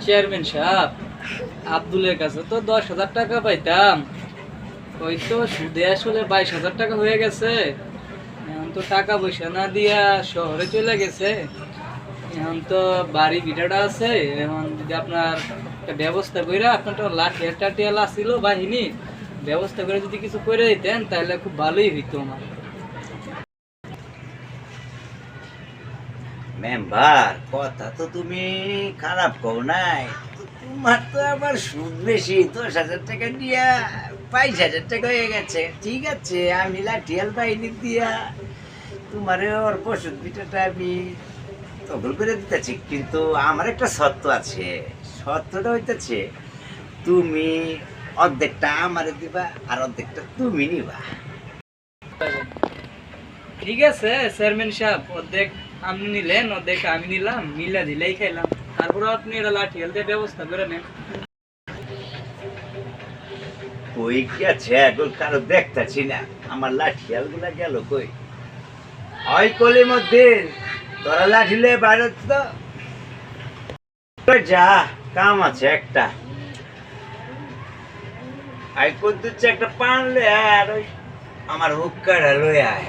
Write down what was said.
Chairman সাহেব, আব্দুলের কাছে তো 10,000 টাকা পাইতাম, ওই তো সুদে আসলে 22,000 টাকা হয়ে গেছে। এখন তো টাকা পয়সা না দিয়া শহরে চলে গেছে। এখন তো বাড়ি ভিটাটা আছে, এখন যদি আপনার একটা ব্যবস্থা করে, আপনার তো লাঠি টাটিয়াল আসছিল বাহিনী, ব্যবস্থা করে যদি কিছু করে দিতেন তাহলে খুব ভালোই হইতো আমার। মেম্বার, কথা তো তুমি খারাপ কও নাই, তোমার তো আবার সুদ বেশি। 10,000 টাকা দিয়া 22,000 টাকা হয়ে গেছে। ঠিক আছে, আমি লাঠিয়াল বাহিনী দিয়া তোমারে অল্প সুদ বিটাটা আমি তগল করে দিতেছি, কিন্তু আমার একটা শর্ত আছে। শর্তটা হইতেছে তুমি অর্ধেকটা আমারে দিবা আর অর্ধেকটা তুমি নিবা। ঠিক আছে চেয়ারম্যান সাহেব, অর্ধেক আপনি নিলেন, অর্ধেক আমি নিলাম, মিলা দিলেই খাইলাম। তারপরে আপনি এটা লাঠিয়াল দিয়ে ব্যবস্থা করে নেন। কই গেছে এখন কারো দেখতেছি না, আমার লাঠিয়াল গুলা গেল কই? ওই কলির মধ্যে তোরা লাঠিলে বাইরে তো যা, কাম আছে একটা। আই করতেছে একটা পানলে আর ওই আমার হুক্কাটা লয়ে আয়।